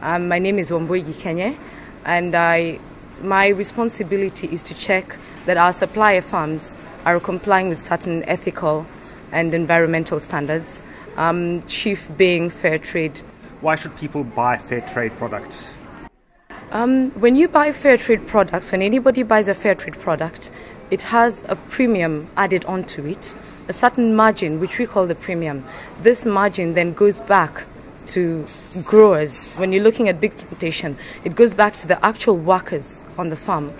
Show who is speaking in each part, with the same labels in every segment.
Speaker 1: My name is Wambui Gikenye, and my responsibility is to check that our supplier farms are complying with certain ethical and environmental standards, chief being fair trade.
Speaker 2: Why should people buy fair trade products?
Speaker 1: When you buy fair trade products, when anybody buys a fair trade product, it has a premium added onto it, a certain margin which we call the premium. This margin then goes back to growers. When you're looking at big plantation, it goes back to the actual workers on the farm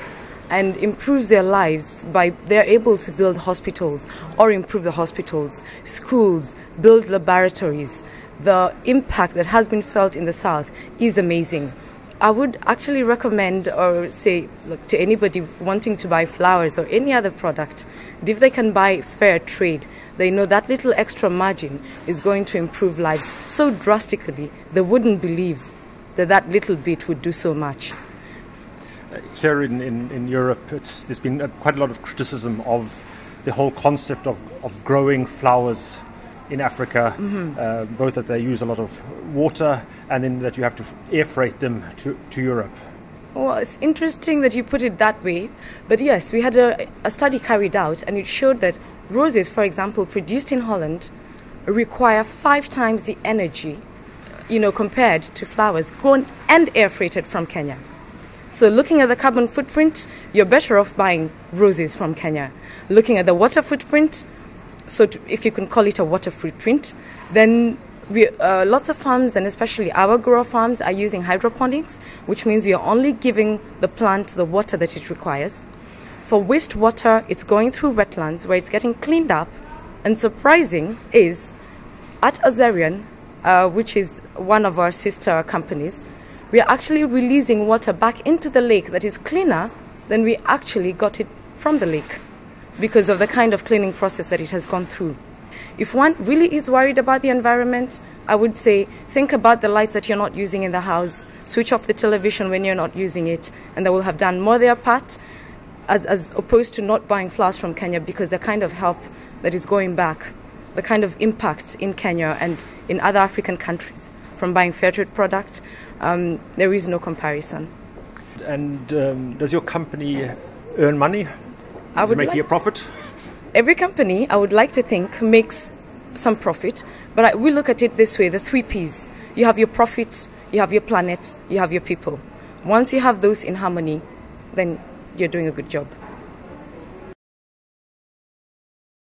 Speaker 1: and improves their lives by they're able to build hospitals or improve the hospitals, schools, build laboratories. The impact that has been felt in the South is amazing. I would actually recommend or say, look, to anybody wanting to buy flowers or any other product, if they can buy fair trade, they know that little extra margin is going to improve lives so drastically they wouldn't believe that that little bit would do so much.
Speaker 2: Here in Europe, there's been quite a lot of criticism of the whole concept of growing flowers in Africa, both that they use a lot of water and then that you have to air freight them to Europe.
Speaker 1: Well, it's interesting that you put it that way, but yes, we had a study carried out and it showed that roses, for example, produced in Holland require 5 times the energy, compared to flowers grown and air freighted from Kenya. So looking at the carbon footprint, you're better off buying roses from Kenya. Looking at the water footprint, so if you can call it a water footprint, then lots of farms, and especially our grower farms, are using hydroponics, which means we are only giving the plant the water that it requires. For wastewater, it's going through wetlands where it's getting cleaned up. And surprising is, at Azarian, which is one of our sister companies, we are actually releasing water back into the lake that is cleaner than we actually got it from the lake, because of the kind of cleaning process that it has gone through. If one really is worried about the environment, I would say think about the lights that you're not using in the house, switch off the television when you're not using it, and they will have done more their part, as opposed to not buying flowers from Kenya, because the kind of help that is going back, the kind of impact in Kenya and in other African countries from buying fair trade product, there is no comparison.
Speaker 2: And does your company earn money? Is it making a profit?
Speaker 1: Every company, I would like to think, makes some profit, but we look at it this way, the 3 Ps. You have your profit, you have your planet, you have your people. Once you have those in harmony, then you're doing a good job.